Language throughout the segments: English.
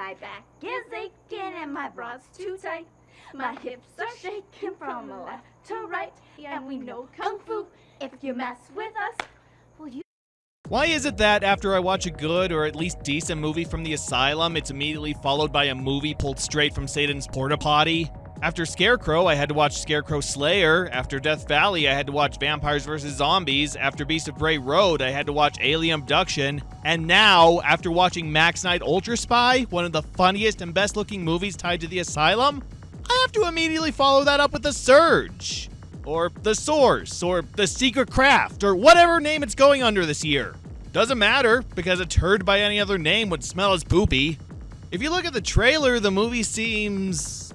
My back is aching and my bra's too tight. My hips are shaking from left to right. And we know Kung Fu. If you mess with us, will you... Why is it that after I watch a good or at least decent movie from the asylum, it's immediately followed by a movie pulled straight from Satan's porta potty? After Scarecrow, I had to watch Scarecrow Slayer. After Death Valley, I had to watch Vampires vs. Zombies. After Beast of Bray Road, I had to watch Alien Abduction. And now, after watching Max Knight Ultra Spy, one of the funniest and best looking movies tied to the asylum, I have to immediately follow that up with The Surge. Or The Source, or The Secret Craft, or whatever name it's going under this year. Doesn't matter, because a turd by any other name would smell as poopy. If you look at the trailer, the movie seems...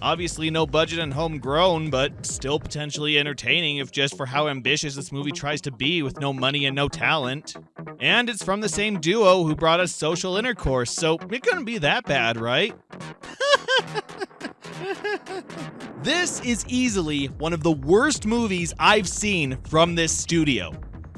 Obviously no budget and homegrown, but still potentially entertaining if just for how ambitious this movie tries to be with no money and no talent. And it's from the same duo who brought us Social Intercourse, so it couldn't be that bad, right? This is easily one of the worst movies I've seen from this studio.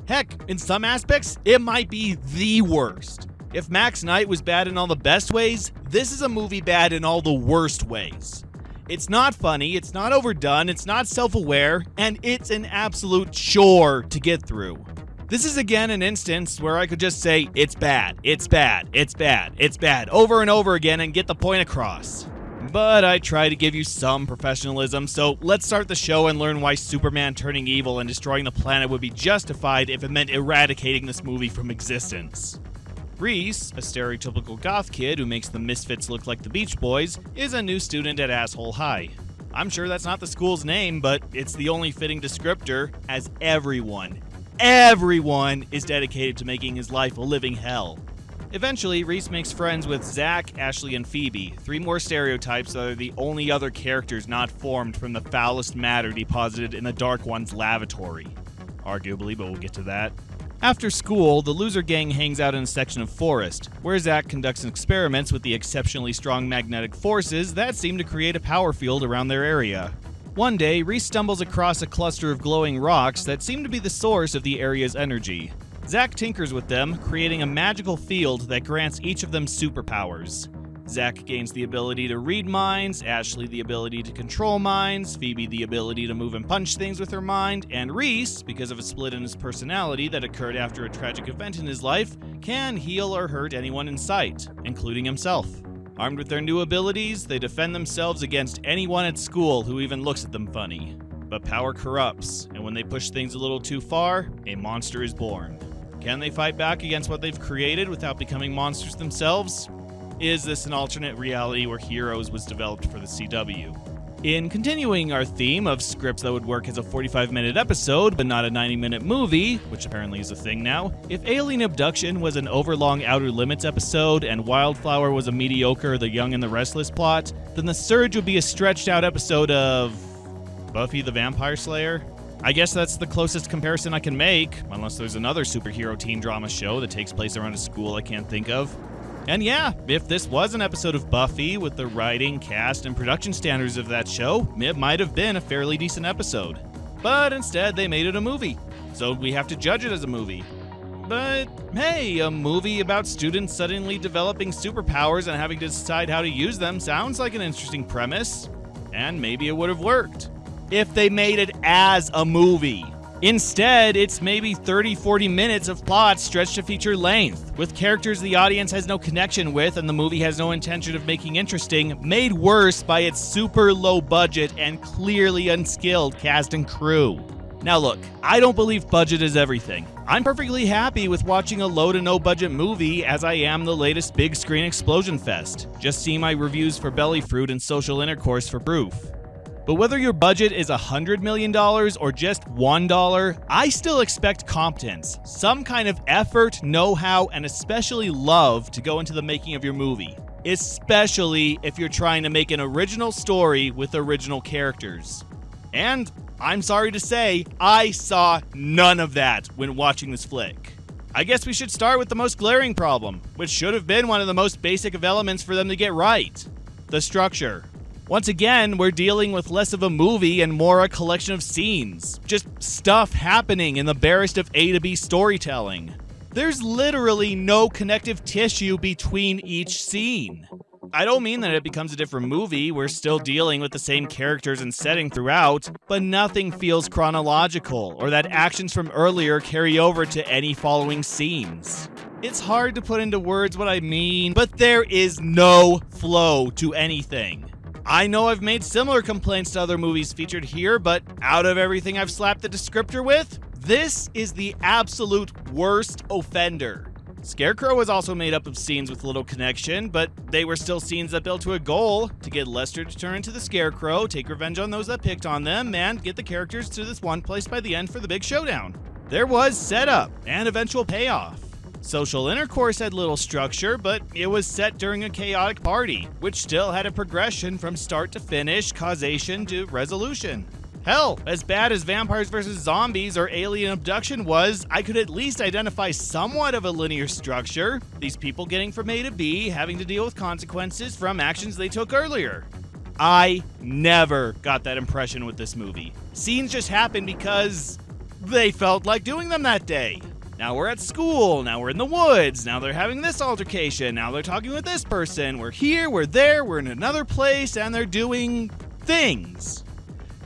Heck, in some aspects, it might be the worst. If Max Knight was bad in all the best ways, this is a movie bad in all the worst ways. It's not funny, it's not overdone, it's not self-aware, and it's an absolute chore to get through. This is again an instance where I could just say, it's bad, it's bad, it's bad, it's bad, over and over again and get the point across. But I try to give you some professionalism, so let's start the show and learn why Superman turning evil and destroying the planet would be justified if it meant eradicating this movie from existence. Reese, a stereotypical goth kid who makes the Misfits look like the Beach Boys, is a new student at Asshole High. I'm sure that's not the school's name, but it's the only fitting descriptor, as everyone is dedicated to making his life a living hell. Eventually, Reese makes friends with Zach, Ashley, and Phoebe, three more stereotypes that are the only other characters not formed from the foulest matter deposited in the Dark One's lavatory. Arguably, but we'll get to that. After school, the loser gang hangs out in a section of forest, where Zach conducts experiments with the exceptionally strong magnetic forces that seem to create a power field around their area. One day, Reese stumbles across a cluster of glowing rocks that seem to be the source of the area's energy. Zach tinkers with them, creating a magical field that grants each of them superpowers. Zach gains the ability to read minds, Ashley the ability to control minds, Phoebe the ability to move and punch things with her mind, and Reese, because of a split in his personality that occurred after a tragic event in his life, can heal or hurt anyone in sight, including himself. Armed with their new abilities, they defend themselves against anyone at school who even looks at them funny. But power corrupts, and when they push things a little too far, a monster is born. Can they fight back against what they've created without becoming monsters themselves? Is this an alternate reality where Heroes was developed for the CW? In continuing our theme of scripts that would work as a 45-minute episode, but not a 90-minute movie, which apparently is a thing now, if Alien Abduction was an overlong Outer Limits episode and Wildflower was a mediocre The Young and the Restless plot, then The Surge would be a stretched-out episode of... Buffy the Vampire Slayer? I guess that's the closest comparison I can make, unless there's another superhero teen drama show that takes place around a school I can't think of. And yeah, if this was an episode of Buffy with the writing, cast, and production standards of that show, it might have been a fairly decent episode. But instead, they made it a movie, so we have to judge it as a movie. But hey, a movie about students suddenly developing superpowers and having to decide how to use them sounds like an interesting premise, and maybe it would have worked if they made it as a movie. Instead, it's maybe 30-40 minutes of plot stretched to feature length, with characters the audience has no connection with and the movie has no intention of making interesting, made worse by its super low budget and clearly unskilled cast and crew. Now look, I don't believe budget is everything. I'm perfectly happy with watching a low to no budget movie as I am the latest big screen explosion fest. Just see my reviews for Belly Fruit and Social Intercourse for proof. But whether your budget is $100 million or just $1, I still expect competence, some kind of effort, know-how, and especially love to go into the making of your movie. Especially if you're trying to make an original story with original characters. And I'm sorry to say, I saw none of that when watching this flick. I guess we should start with the most glaring problem, which should have been one of the most basic of elements for them to get right: the structure. Once again, we're dealing with less of a movie and more a collection of scenes. Just stuff happening in the barest of A to B storytelling. There's literally no connective tissue between each scene. I don't mean that it becomes a different movie, we're still dealing with the same characters and setting throughout, but nothing feels chronological, or that actions from earlier carry over to any following scenes. It's hard to put into words what I mean, but there is no flow to anything. I know I've made similar complaints to other movies featured here, but out of everything I've slapped the descriptor with, this is the absolute worst offender. Scarecrow was also made up of scenes with little connection, but they were still scenes that built to a goal to get Lester to turn into the Scarecrow, take revenge on those that picked on them, and get the characters to this one place by the end for the big showdown. There was setup and eventual payoff. Social intercourse had little structure, but it was set during a chaotic party, which still had a progression from start to finish, causation to resolution. Hell, as bad as Vampires vs. Zombies or Alien Abduction was, I could at least identify somewhat of a linear structure. These people getting from A to B, having to deal with consequences from actions they took earlier. I never got that impression with this movie. Scenes just happened because they felt like doing them that day. Now we're at school, now we're in the woods, now they're having this altercation, now they're talking with this person, we're here, we're there, we're in another place, and they're doing things.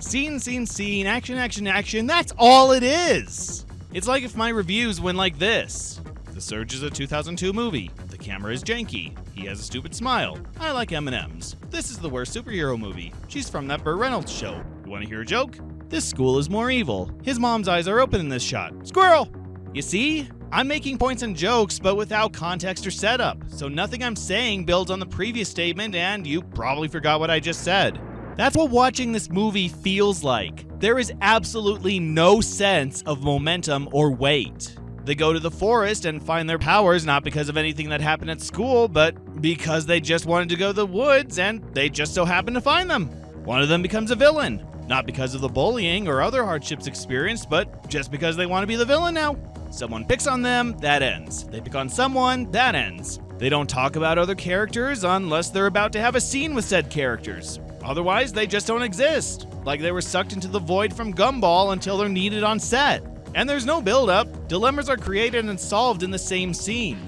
Scene, scene, scene, action, action, action, that's all it is! It's like if my reviews went like this. The Surge is a 2002 movie. The camera is janky. He has a stupid smile. I like M&Ms. This is the worst superhero movie. She's from that Burt Reynolds show. You wanna hear a joke? This school is more evil. His mom's eyes are open in this shot. Squirrel! You see? I'm making points and jokes, but without context or setup, so nothing I'm saying builds on the previous statement, and you probably forgot what I just said. That's what watching this movie feels like. There is absolutely no sense of momentum or weight. They go to the forest and find their powers not because of anything that happened at school, but because they just wanted to go to the woods and they just so happened to find them. One of them becomes a villain, not because of the bullying or other hardships experienced, but just because they want to be the villain now. Someone picks on them, that ends. They pick on someone, that ends. They don't talk about other characters unless they're about to have a scene with said characters. Otherwise, they just don't exist. Like they were sucked into the void from Gumball until they're needed on set. And there's no build-up. Dilemmas are created and solved in the same scene.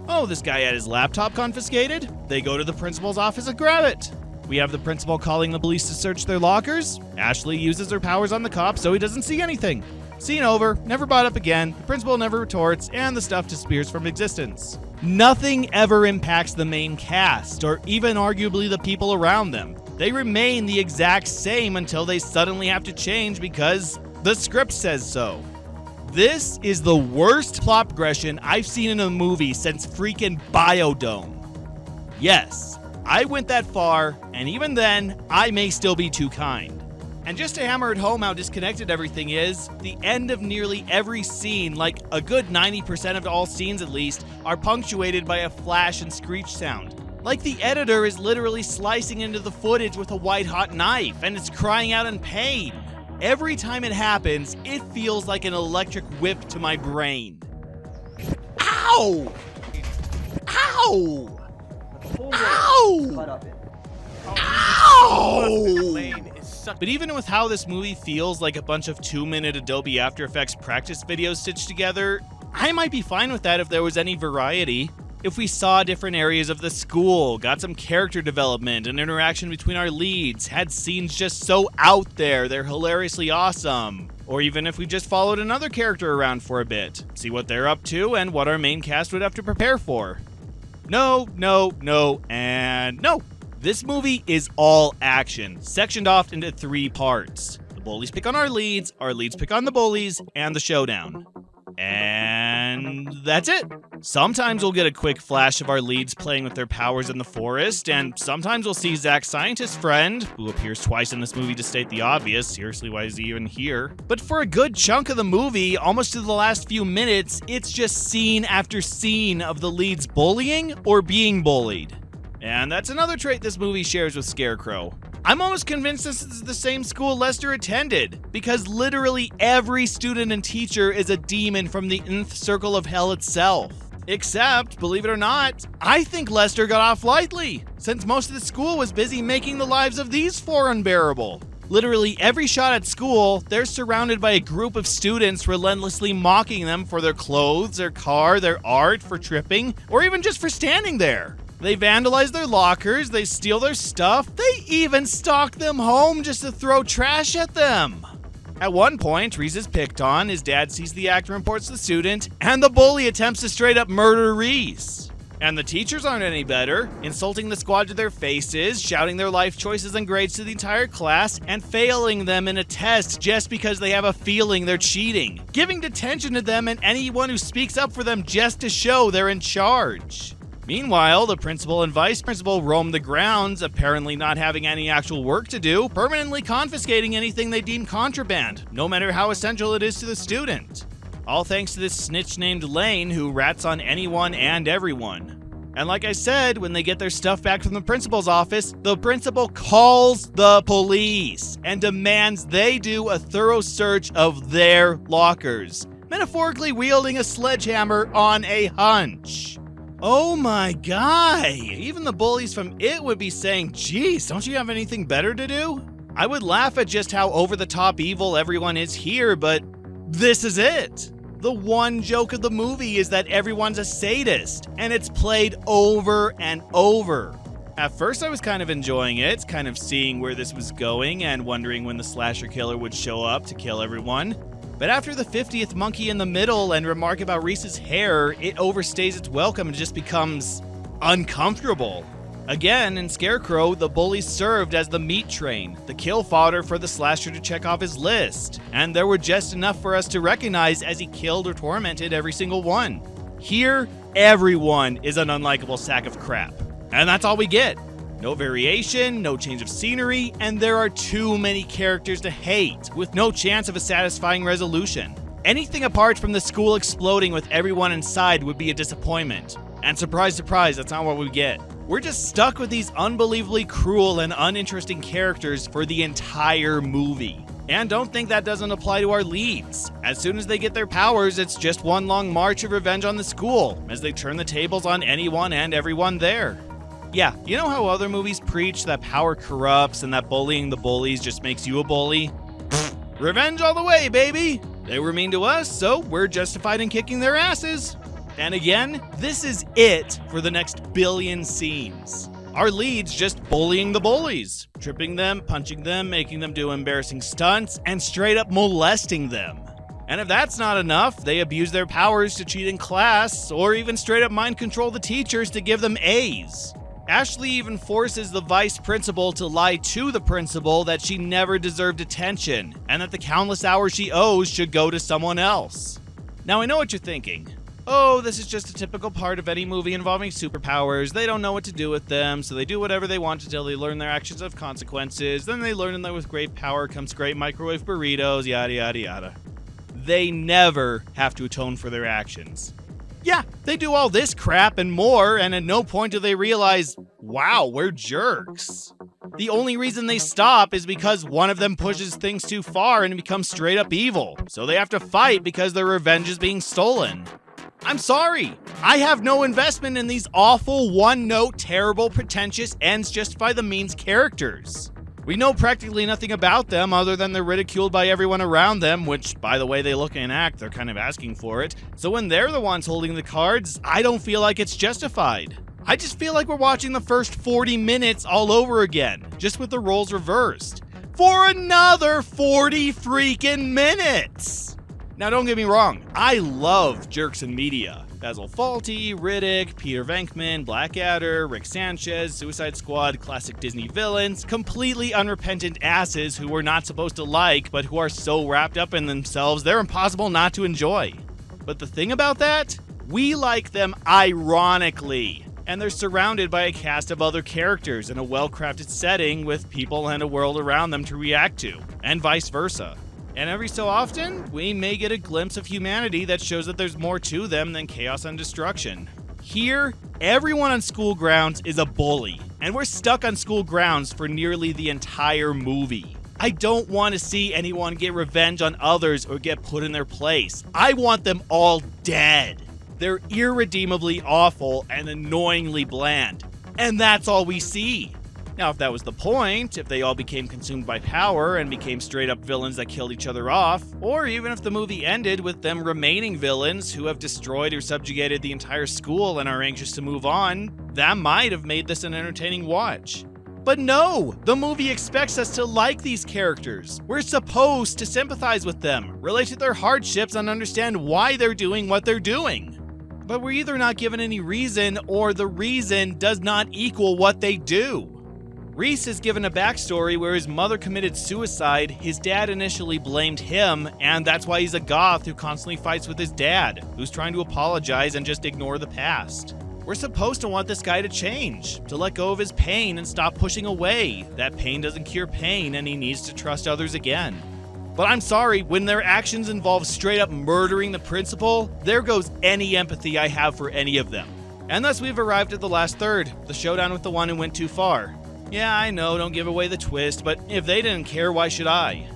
Oh, this guy had his laptop confiscated? They go to the principal's office and grab it. We have the principal calling the police to search their lockers. Ashley uses her powers on the cop so he doesn't see anything. Scene over, never brought up again, the principal never retorts, and the stuff disappears from existence. Nothing ever impacts the main cast, or even arguably the people around them. They remain the exact same until they suddenly have to change because the script says so. This is the worst plot progression I've seen in a movie since freaking Biodome. Yes, I went that far, and even then, I may still be too kind. And just to hammer it home how disconnected everything is, the end of nearly every scene, like a good 90% of all scenes at least, are punctuated by a flash and screech sound. Like the editor is literally slicing into the footage with a white-hot knife, and it's crying out in pain. Every time it happens, it feels like an electric whip to my brain. Ow! Ow! Ow! Ow! But even with how this movie feels like a bunch of 2-minute Adobe After Effects practice videos stitched together, I might be fine with that if there was any variety. If we saw different areas of the school, got some character development and interaction between our leads, had scenes just so out there they're hilariously awesome. Or even if we just followed another character around for a bit, see what they're up to and what our main cast would have to prepare for. No, no, no, and no. This movie is all action, sectioned off into 3 parts. The bullies pick on our leads pick on the bullies, and the showdown. And that's it. Sometimes we'll get a quick flash of our leads playing with their powers in the forest, and sometimes we'll see Zach's scientist friend, who appears twice in this movie to state the obvious. Seriously, why is he even here? But for a good chunk of the movie, almost to the last few minutes, it's just scene after scene of the leads bullying or being bullied. And that's another trait this movie shares with Scarecrow. I'm almost convinced this is the same school Lester attended, because literally every student and teacher is a demon from the nth circle of hell itself. Except, believe it or not, I think Lester got off lightly, since most of the school was busy making the lives of these 4 unbearable. Literally every shot at school, they're surrounded by a group of students relentlessly mocking them for their clothes, their car, their art, for tripping, or even just for standing there. They vandalize their lockers, they steal their stuff, they even stalk them home just to throw trash at them. At one point, Reese is picked on, his dad sees the act and reports the student, and the bully attempts to straight up murder Reese. And the teachers aren't any better, insulting the squad to their faces, shouting their life choices and grades to the entire class, and failing them in a test just because they have a feeling they're cheating, giving detention to them and anyone who speaks up for them just to show they're in charge. Meanwhile, the principal and vice principal roam the grounds, apparently not having any actual work to do, permanently confiscating anything they deem contraband, no matter how essential it is to the student. All thanks to this snitch named Lane who rats on anyone and everyone. And like I said, when they get their stuff back from the principal's office, the principal calls the police and demands they do a thorough search of their lockers, metaphorically wielding a sledgehammer on a hunch. Oh my guy, even the bullies from It would be saying, geez, don't you have anything better to do? I would laugh at just how over-the-top evil everyone is here, but this is it. The one joke of the movie is that everyone's a sadist, and it's played over and over. At first I was kind of enjoying it, kind of seeing where this was going and wondering when the slasher killer would show up to kill everyone. But after the 50th monkey in the middle and remark about Reese's hair, it overstays its welcome and just becomes uncomfortable. Again, in Scarecrow, the bullies served as the meat train, the kill fodder for the slasher to check off his list, and there were just enough for us to recognize as he killed or tormented every single one. Here, everyone is an unlikable sack of crap, and that's all we get. No variation, no change of scenery, and there are too many characters to hate, with no chance of a satisfying resolution. Anything apart from the school exploding with everyone inside would be a disappointment. And surprise, surprise, that's not what we get. We're just stuck with these unbelievably cruel and uninteresting characters for the entire movie. And don't think that doesn't apply to our leads. As soon as they get their powers, it's just one long march of revenge on the school, as they turn the tables on anyone and everyone there. Yeah, you know how other movies preach that power corrupts and that bullying the bullies just makes you a bully? Revenge all the way, baby! They were mean to us, so we're justified in kicking their asses. And again, this is it for the next billion scenes. Our leads just bullying the bullies, tripping them, punching them, making them do embarrassing stunts, and straight up molesting them. And if that's not enough, they abuse their powers to cheat in class, or even straight up mind control the teachers to give them A's. Ashley even forces the vice principal to lie to the principal that she never deserved attention, and that the countless hours she owes should go to someone else. Now I know what you're thinking. Oh, this is just a typical part of any movie involving superpowers. They don't know what to do with them, so they do whatever they want until they learn their actions have consequences. Then they learn that with great power comes great microwave burritos, yada yada yada. They never have to atone for their actions. Yeah, they do all this crap and more, and at no point do they realize, wow, we're jerks. The only reason they stop is because one of them pushes things too far and becomes straight up evil. So they have to fight because their revenge is being stolen. I'm sorry, I have no investment in these awful, one-note, terrible, pretentious, ends-justify-the-means characters. We know practically nothing about them other than they're ridiculed by everyone around them, which, by the way they look and act, they're kind of asking for it. So when they're the ones holding the cards, I don't feel like it's justified. I just feel like we're watching the first 40 minutes all over again, just with the roles reversed. For another 40 freaking minutes! Now don't get me wrong, I love jerks in media. Basil Fawlty, Riddick, Peter Venkman, Blackadder, Rick Sanchez, Suicide Squad, classic Disney villains, completely unrepentant asses who we're not supposed to like, but who are so wrapped up in themselves they're impossible not to enjoy. But the thing about that? We like them ironically, and they're surrounded by a cast of other characters in a well-crafted setting with people and a world around them to react to, and vice versa. And every so often, we may get a glimpse of humanity that shows that there's more to them than chaos and destruction. Here, everyone on school grounds is a bully, and we're stuck on school grounds for nearly the entire movie. I don't want to see anyone get revenge on others or get put in their place. I want them all dead. They're irredeemably awful and annoyingly bland. And that's all we see. Now, if that was the point, if they all became consumed by power and became straight-up villains that killed each other off, or even if the movie ended with them remaining villains who have destroyed or subjugated the entire school and are anxious to move on, that might have made this an entertaining watch. But no! The movie expects us to like these characters. We're supposed to sympathize with them, relate to their hardships, and understand why they're doing what they're doing. But we're either not given any reason, or the reason does not equal what they do. Reese is given a backstory where his mother committed suicide, his dad initially blamed him, and that's why he's a goth who constantly fights with his dad, who's trying to apologize and just ignore the past. We're supposed to want this guy to change, to let go of his pain and stop pushing away. That pain doesn't cure pain and he needs to trust others again. But I'm sorry, when their actions involve straight up murdering the principal, there goes any empathy I have for any of them. And thus we've arrived at the last third, the showdown with the one who went too far. Yeah, I know, don't give away the twist, but if they didn't care, why should I?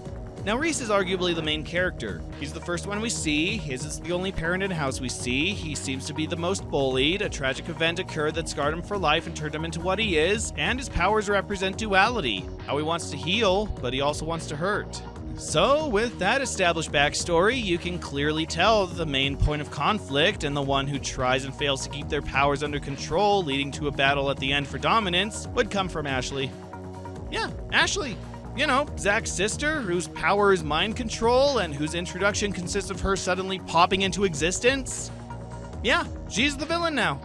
Now, Reese is arguably the main character. He's the first one we see, his is the only parent in house we see, he seems to be the most bullied, a tragic event occurred that scarred him for life and turned him into what he is, and his powers represent duality, how he wants to heal, but he also wants to hurt. So, with that established backstory, you can clearly tell that the main point of conflict and the one who tries and fails to keep their powers under control, leading to a battle at the end for dominance, would come from Ashley. Yeah, Ashley. You know, Zach's sister, whose power is mind control and whose introduction consists of her suddenly popping into existence. Yeah, she's the villain now.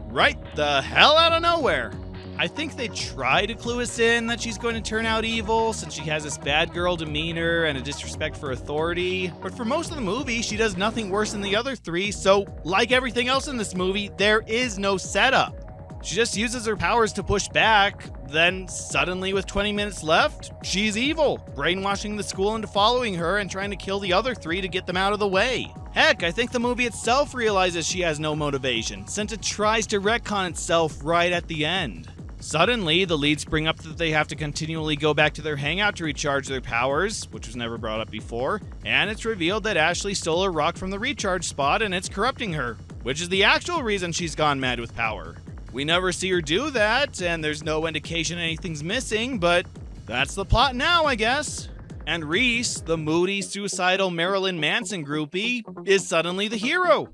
Right the hell out of nowhere. I think they try to clue us in that she's going to turn out evil since she has this bad girl demeanor and a disrespect for authority. But for most of the movie, she does nothing worse than the other three, so like everything else in this movie, there is no setup. She just uses her powers to push back, then suddenly with 20 minutes left, she's evil, brainwashing the school into following her and trying to kill the other three to get them out of the way. Heck, I think the movie itself realizes she has no motivation, since it tries to retcon itself right at the end. Suddenly, the leads bring up that they have to continually go back to their hangout to recharge their powers, which was never brought up before, and it's revealed that Ashley stole a rock from the recharge spot and it's corrupting her, which is the actual reason she's gone mad with power. We never see her do that, and there's no indication anything's missing, but that's the plot now, I guess. And Reese, the moody, suicidal Marilyn Manson groupie, is suddenly the hero.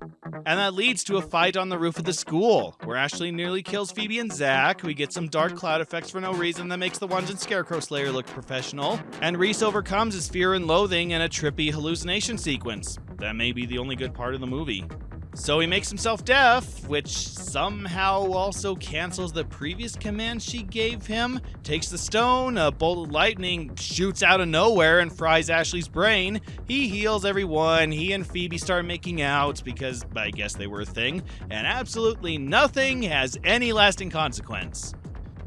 And that leads to a fight on the roof of the school, where Ashley nearly kills Phoebe and Zach. We get some dark cloud effects for no reason that makes the ones in Scarecrow Slayer look professional. And Reese overcomes his fear and loathing in a trippy hallucination sequence. That may be the only good part of the movie. So he makes himself deaf, which somehow also cancels the previous command she gave him, takes the stone, a bolt of lightning shoots out of nowhere and fries Ashley's brain, he heals everyone, he and Phoebe start making out, because I guess they were a thing, and absolutely nothing has any lasting consequence.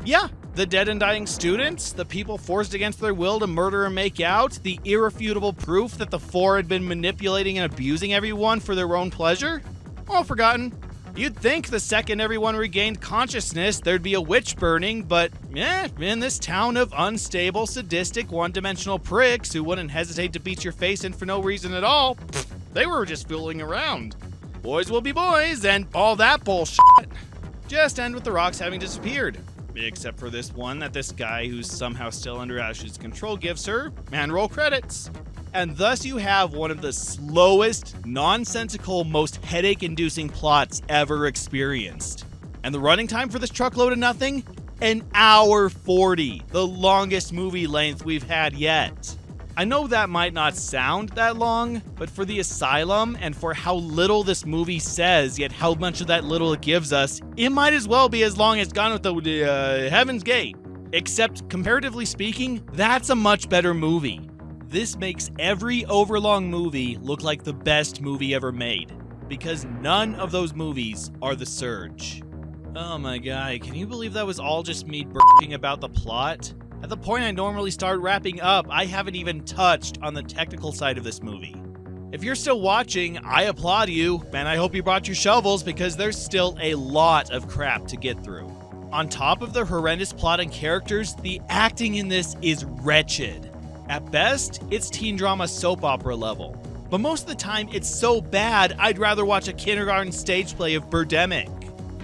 Yeah, the dead and dying students, the people forced against their will to murder and make out, the irrefutable proof that the four had been manipulating and abusing everyone for their own pleasure? All forgotten. You'd think the second everyone regained consciousness, there'd be a witch burning, but in this town of unstable, sadistic, one-dimensional pricks who wouldn't hesitate to beat your face in for no reason at all, they were just fooling around. Boys will be boys, and all that bullshit. Just end with the rocks having disappeared. Except for this one that this guy who's somehow still under Ashley's control gives her, and roll credits. And thus you have one of the slowest, nonsensical, most headache-inducing plots ever experienced. And the running time for this truckload of nothing? 1:40, the longest movie length we've had yet. I know that might not sound that long, but for the asylum and for how little this movie says, yet how much of that little it gives us, it might as well be as long as Gone with the Heaven's Gate. Except, comparatively speaking, that's a much better movie. This makes every overlong movie look like the best movie ever made, because none of those movies are The Surge. Oh my god, can you believe that was all just me burping about the plot? At the point I normally start wrapping up, I haven't even touched on the technical side of this movie. If you're still watching, I applaud you, and I hope you brought your shovels because there's still a lot of crap to get through. On top of the horrendous plot and characters, the acting in this is wretched. At best, it's teen drama soap opera level. But most of the time, it's so bad, I'd rather watch a kindergarten stage play of Birdemic.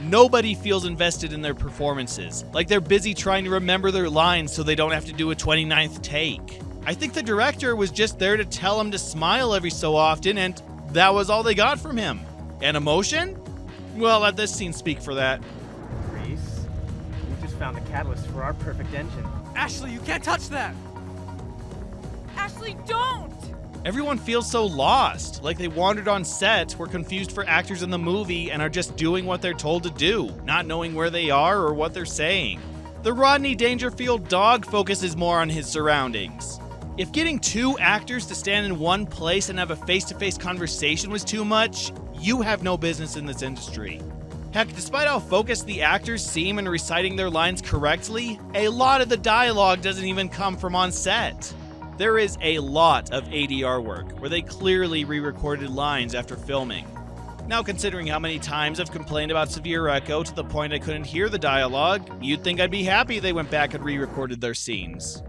nobody feels invested in their performances, like they're busy trying to remember their lines so they don't have to do a 29th take. I think the director was just there to tell him to smile every so often, and that was all they got from him. And emotion? Well, let this scene speak for that. Reese, we just found the catalyst for our perfect engine. Ashley, you can't touch that! Ashley, don't! Everyone feels so lost, like they wandered on set, were confused for actors in the movie, and are just doing what they're told to do, not knowing where they are or what they're saying. The Rodney Dangerfield dog focuses more on his surroundings. If getting 2 actors to stand in one place and have a face-to-face conversation was too much, you have no business in this industry. Heck, despite how focused the actors seem in reciting their lines correctly, a lot of the dialogue doesn't even come from on set. There is a lot of ADR work where they clearly re-recorded lines after filming. Now, considering how many times I've complained about severe echo to the point I couldn't hear the dialogue, you'd think I'd be happy they went back and re-recorded their scenes.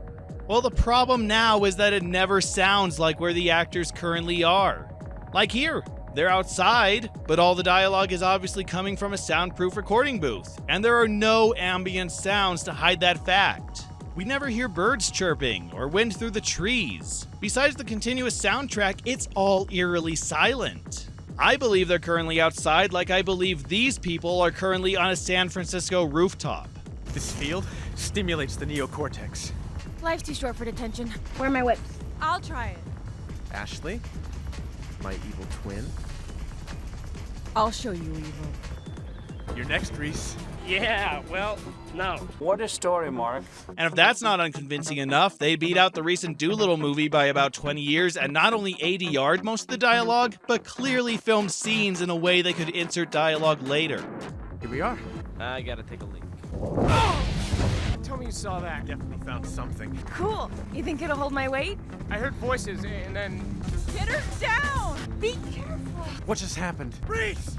Well, the problem now is that it never sounds like where the actors currently are. Like here, they're outside, but all the dialogue is obviously coming from a soundproof recording booth, and there are no ambient sounds to hide that fact. We never hear birds chirping or wind through the trees. Besides the continuous soundtrack, it's all eerily silent. I believe they're currently outside like I believe these people are currently on a San Francisco rooftop. This field stimulates the neocortex. Life's too short for detention. Where are my whips? I'll try it. Ashley, my evil twin. I'll show you evil. You're next, Reese. Yeah, well, no. What a story, Mark. And if that's not unconvincing enough, they beat out the recent Doolittle movie by about 20 years and not only ADR'd most of the dialogue, but clearly filmed scenes in a way they could insert dialogue later. Here we are. I gotta take a leak. Tell me you saw that. Definitely found something. Cool. You think it'll hold my weight? I heard voices and then... Get her down! Be careful! What just happened? Reese!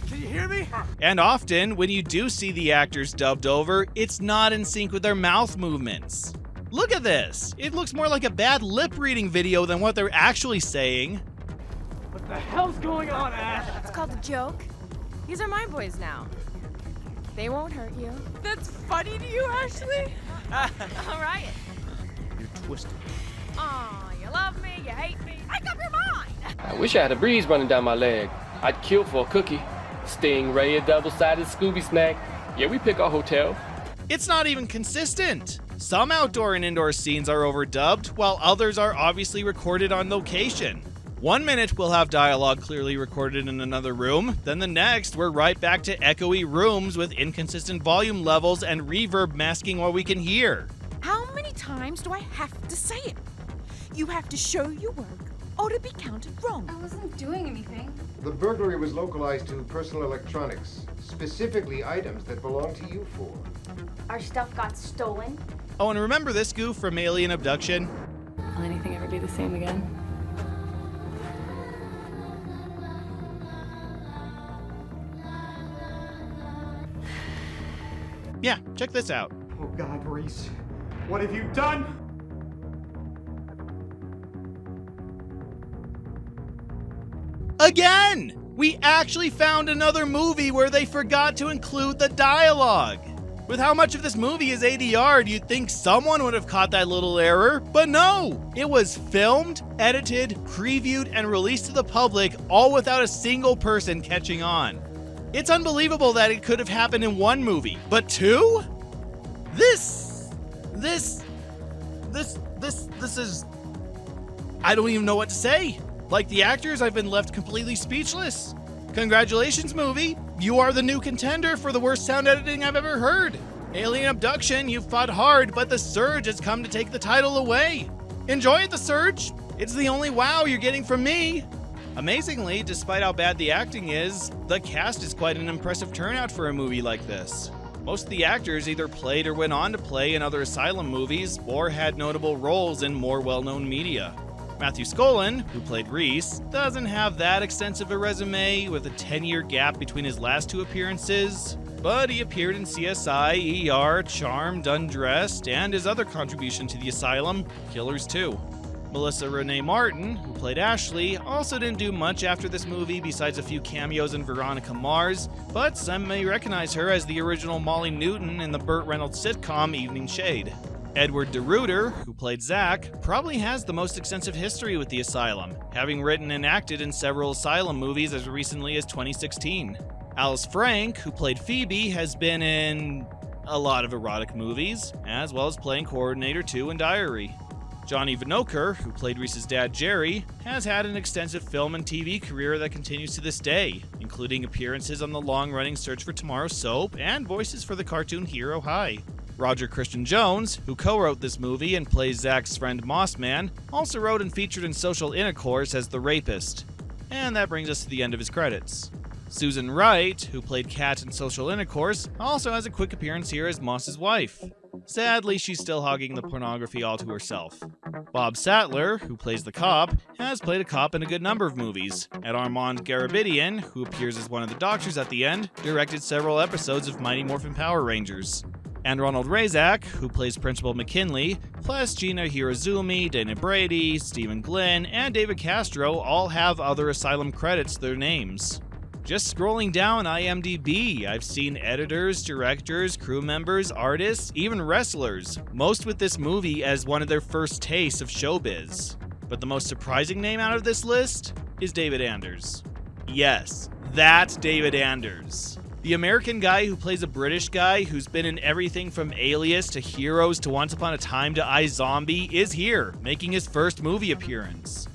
Can you hear me? And often, when you do see the actors dubbed over, it's not in sync with their mouth movements. Look at this! It looks more like a bad lip-reading video than what they're actually saying. What the hell's going on, Ash? It's called a joke. These are my boys now. They won't hurt you. That's funny to you, Ashley? All right. You're twisted. Aw, you love me, you hate me. Make up your mind! I wish I had a breeze running down my leg. I'd kill for a cookie. Stingray, a double-sided Scooby snack. Yeah, we pick our hotel. It's not even consistent. Some outdoor and indoor scenes are overdubbed, while others are obviously recorded on location. 1 minute we'll have dialogue clearly recorded in another room, then the next we're right back to echoey rooms with inconsistent volume levels and reverb masking what we can hear. How many times do I have to say it? You have to show your work or to be counted wrong. I wasn't doing anything. The burglary was localized to personal electronics, specifically items that belong to you four. Our stuff got stolen. Oh, and remember this goof from Alien Abduction? Will anything ever be the same again? Yeah, check this out. Oh God, Reese. What have you done? Again! We actually found another movie where they forgot to include the dialogue. With how much of this movie is ADR'd, you'd think someone would have caught that little error, but no! It was filmed, edited, previewed, and released to the public, all without a single person catching on. It's unbelievable that it could have happened in one movie, but 2? This is... I don't even know what to say. Like the actors, I've been left completely speechless. Congratulations, movie. You are the new contender for the worst sound editing I've ever heard. Alien Abduction, you fought hard, but The Surge has come to take the title away. Enjoy it, The Surge. It's the only wow you're getting from me. Amazingly, despite how bad the acting is, the cast is quite an impressive turnout for a movie like this. Most of the actors either played or went on to play in other Asylum movies or had notable roles in more well-known media. Matthew Skolin, who played Reese, doesn't have that extensive a resume with a 10-year gap between his last 2 appearances, but he appeared in CSI, ER, Charmed, Undressed, and his other contribution to the Asylum, Killers 2. Melissa Renee Martin, who played Ashley, also didn't do much after this movie besides a few cameos in Veronica Mars, but some may recognize her as the original Molly Newton in the Burt Reynolds sitcom Evening Shade. Edward DeRuyter, who played Zach, probably has the most extensive history with the Asylum, having written and acted in several Asylum movies as recently as 2016. Alice Frank, who played Phoebe, has been in a lot of erotic movies, as well as playing Coordinator 2 in Diary. Johnny Vinokur, who played Reese's dad Jerry, has had an extensive film and TV career that continues to this day, including appearances on the long-running Search for Tomorrow soap and voices for the cartoon Hero High. Roger Christian Jones, who co-wrote this movie and plays Zach's friend Mossman, also wrote and featured in Social Intercourse as the rapist. And that brings us to the end of his credits. Susan Wright, who played Kat in Social Intercourse, also has a quick appearance here as Moss's wife. Sadly, she's still hogging the pornography all to herself. Bob Sattler, who plays the cop, has played a cop in a good number of movies, and Armand Garabidian, who appears as one of the doctors at the end, directed several episodes of Mighty Morphin Power Rangers. And Ronald Razak, who plays Principal McKinley, plus Gina Hirozumi, Dana Brady, Stephen Glenn, and David Castro all have other Asylum credits to their names. Just scrolling down IMDb, I've seen editors, directors, crew members, artists, even wrestlers, most with this movie as one of their first tastes of showbiz. But the most surprising name out of this list is David Anders. Yes, that's David Anders. The American guy who plays a British guy who's been in everything from Alias to Heroes to Once Upon a Time to iZombie is here, making his first movie appearance.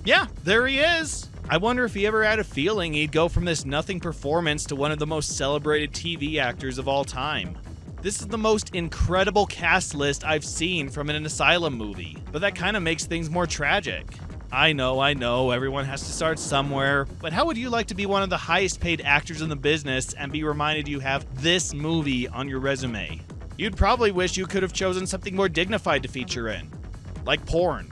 Yeah, there he is! I wonder if he ever had a feeling he'd go from this nothing performance to one of the most celebrated TV actors of all time. This is the most incredible cast list I've seen from an Asylum movie, but that kind of makes things more tragic. I know, everyone has to start somewhere, but how would you like to be one of the highest paid actors in the business and be reminded you have this movie on your resume? You'd probably wish you could have chosen something more dignified to feature in, like porn.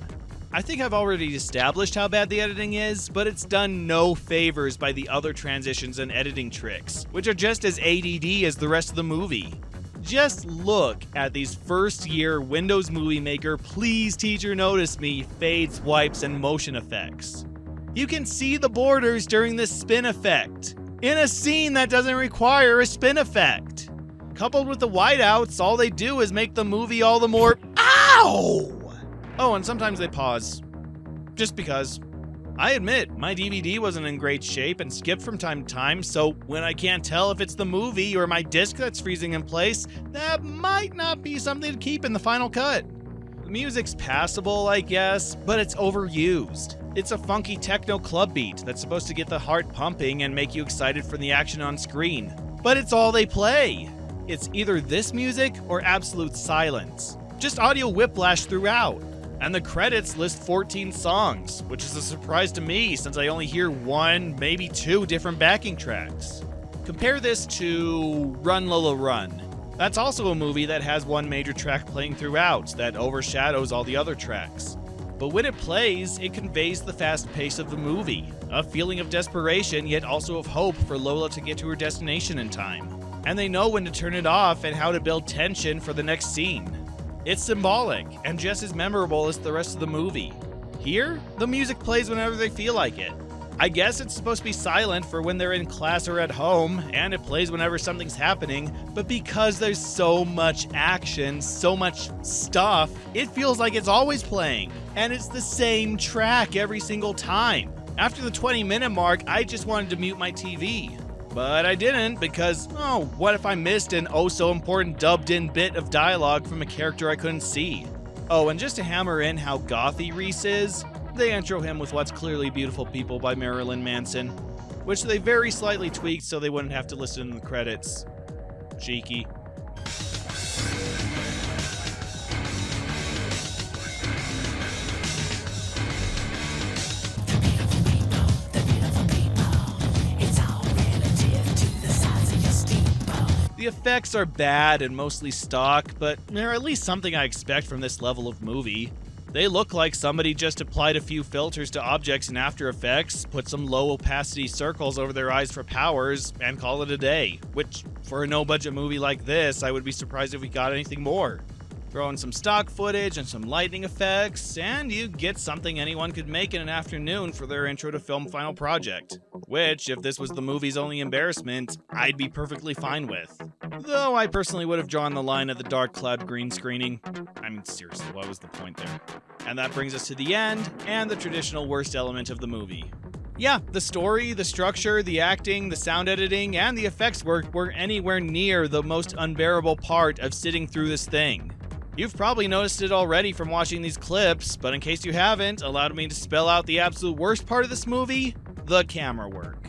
I think I've already established how bad the editing is, but it's done no favors by the other transitions and editing tricks, which are just as ADD as the rest of the movie. Just look at these first-year Windows Movie Maker Please Teacher Notice Me fades, wipes, and motion effects. You can see the borders during the spin effect, in a scene that doesn't require a spin effect. Coupled with the whiteouts, all they do is make the movie all the more OW! Oh, and sometimes they pause. Just because. I admit, my DVD wasn't in great shape and skipped from time to time, so when I can't tell if it's the movie or my disc that's freezing in place, that might not be something to keep in the final cut. The music's passable, I guess, but it's overused. It's a funky techno club beat that's supposed to get the heart pumping and make you excited for the action on screen. But it's all they play. It's either this music or absolute silence. Just audio whiplash throughout. And the credits list 14 songs, which is a surprise to me since I only hear one, maybe two different backing tracks. Compare this to Run Lola Run. That's also a movie that has one major track playing throughout that overshadows all the other tracks. But when it plays, it conveys the fast pace of the movie, a feeling of desperation yet also of hope for Lola to get to her destination in time. And they know when to turn it off and how to build tension for the next scene. It's symbolic, and just as memorable as the rest of the movie. Here, the music plays whenever they feel like it. I guess it's supposed to be silent for when they're in class or at home, and it plays whenever something's happening, but because there's so much action, so much stuff, it feels like it's always playing, and it's the same track every single time. After the 20-minute mark, I just wanted to mute my TV. But I didn't because, what if I missed an oh-so-important dubbed-in bit of dialogue from a character I couldn't see? Oh, and just to hammer in how gothy Reese is, they intro him with What's Clearly Beautiful People by Marilyn Manson, which they very slightly tweaked so they wouldn't have to listen in the credits. Cheeky. The effects are bad and mostly stock, but they're at least something I expect from this level of movie. They look like somebody just applied a few filters to objects in After Effects, put some low opacity circles over their eyes for powers, and call it a day. Which, for a no-budget movie like this, I would be surprised if we got anything more. Throw in some stock footage and some lightning effects, and you get something anyone could make in an afternoon for their intro to film final project. Which, if this was the movie's only embarrassment, I'd be perfectly fine with. Though I personally would have drawn the line at the dark cloud green screening. I mean, seriously, what was the point there? And that brings us to the end, and the traditional worst element of the movie. Yeah, the story, the structure, the acting, the sound editing, and the effects work weren't anywhere near the most unbearable part of sitting through this thing. You've probably noticed it already from watching these clips, but in case you haven't, allow me to spell out the absolute worst part of this movie: the camera work.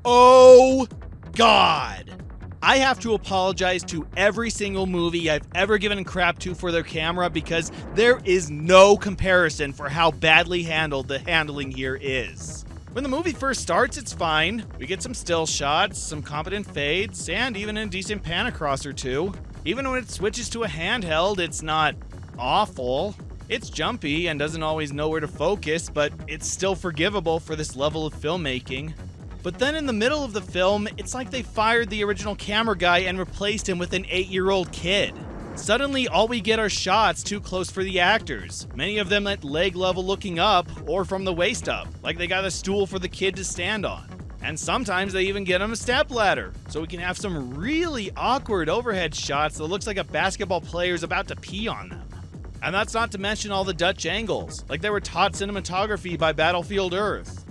Oh, God! I have to apologize to every single movie I've ever given crap to for their camera, because there is no comparison for how badly handled the handling here is. When the movie first starts, it's fine. We get some still shots, some competent fades, and even a decent pan across or two. Even when it switches to a handheld, it's not awful. It's jumpy and doesn't always know where to focus, but it's still forgivable for this level of filmmaking. But then in the middle of the film, it's like they fired the original camera guy and replaced him with an 8-year-old kid. Suddenly, all we get are shots too close for the actors, many of them at leg level looking up or from the waist up, like they got a stool for the kid to stand on. And sometimes they even get him a stepladder, so we can have some really awkward overhead shots that looks like a basketball player's about to pee on them. And that's not to mention all the Dutch angles, like they were taught cinematography by Battlefield Earth.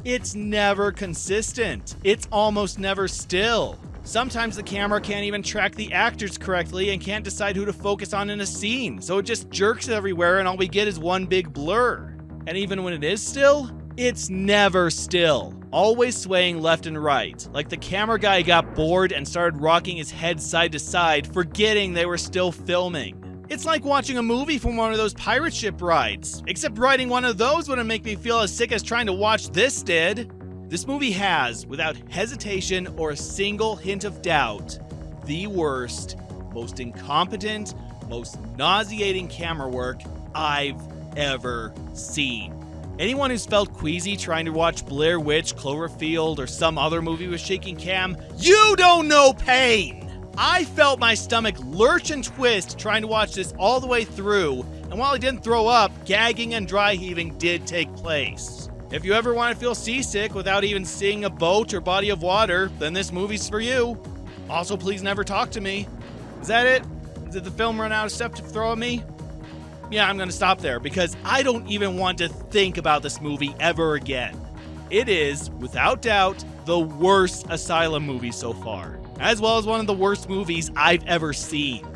It's never consistent. It's almost never still. Sometimes the camera can't even track the actors correctly and can't decide who to focus on in a scene, so it just jerks everywhere and all we get is one big blur. And even when it is still, it's never still. Always swaying left and right, like the camera guy got bored and started rocking his head side to side, forgetting they were still filming. It's like watching a movie from one of those pirate ship rides, except riding one of those wouldn't make me feel as sick as trying to watch this did. This movie has, without hesitation or a single hint of doubt, the worst, most incompetent, most nauseating camera work I've ever seen. Anyone who's felt queasy trying to watch Blair Witch, Cloverfield, or some other movie with shaking cam, you don't know pain! I felt my stomach lurch and twist trying to watch this all the way through, and while I didn't throw up, gagging and dry heaving did take place. If you ever want to feel seasick without even seeing a boat or body of water, then this movie's for you. Also, please never talk to me. Is that it? Did the film run out of stuff to throw at me? Yeah, I'm gonna stop there because I don't even want to think about this movie ever again. It is, without doubt, the worst Asylum movie so far, as well as one of the worst movies I've ever seen.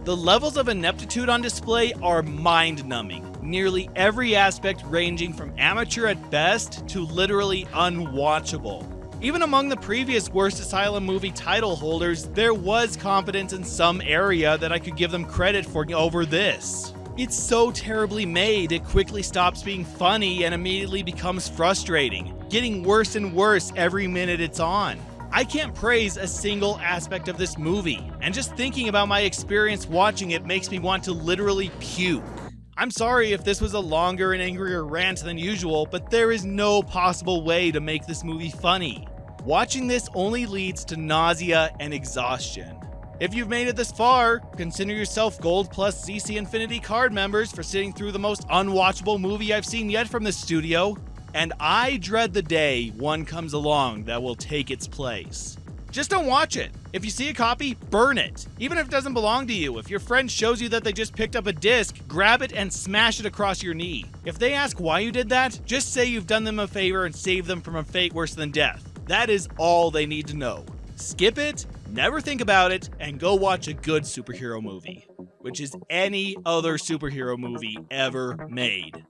The levels of ineptitude on display are mind-numbing, nearly every aspect ranging from amateur at best to literally unwatchable. Even among the previous worst Asylum movie title holders, there was competence in some area that I could give them credit for over this. It's so terribly made, it quickly stops being funny and immediately becomes frustrating, getting worse and worse every minute it's on. I can't praise a single aspect of this movie, and just thinking about my experience watching it makes me want to literally puke. I'm sorry if this was a longer and angrier rant than usual, but there is no possible way to make this movie funny. Watching this only leads to nausea and exhaustion. If you've made it this far, consider yourself Gold Plus ZC Infinity card members for sitting through the most unwatchable movie I've seen yet from this studio, and I dread the day one comes along that will take its place. Just don't watch it. If you see a copy, burn it. Even if it doesn't belong to you. If your friend shows you that they just picked up a disc, grab it and smash it across your knee. If they ask why you did that, just say you've done them a favor and saved them from a fate worse than death. That is all they need to know. Skip it, never think about it, and go watch a good superhero movie, which is any other superhero movie ever made.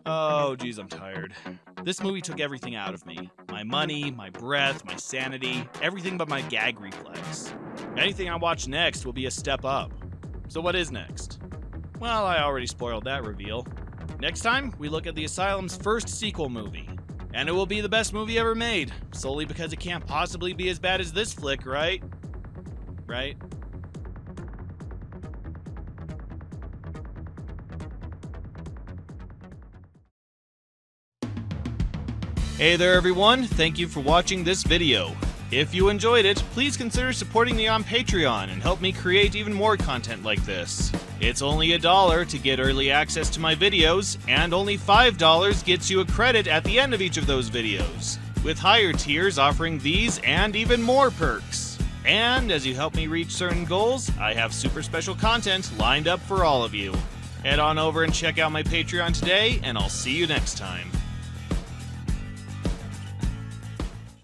Oh, geez, I'm tired. This movie took everything out of me. My money, my breath, my sanity, everything but my gag reflex. Anything I watch next will be a step up. So what is next? Well, I already spoiled that reveal. Next time, we look at the Asylum's first sequel movie. And it will be the best movie ever made, solely because it can't possibly be as bad as this flick, right? Right? Hey there everyone, thank you for watching this video. If you enjoyed it, please consider supporting me on Patreon and help me create even more content like this. It's only $1 to get early access to my videos, and only $5 gets you a credit at the end of each of those videos, with higher tiers offering these and even more perks. And as you help me reach certain goals, I have super special content lined up for all of you. Head on over and check out my Patreon today, and I'll see you next time.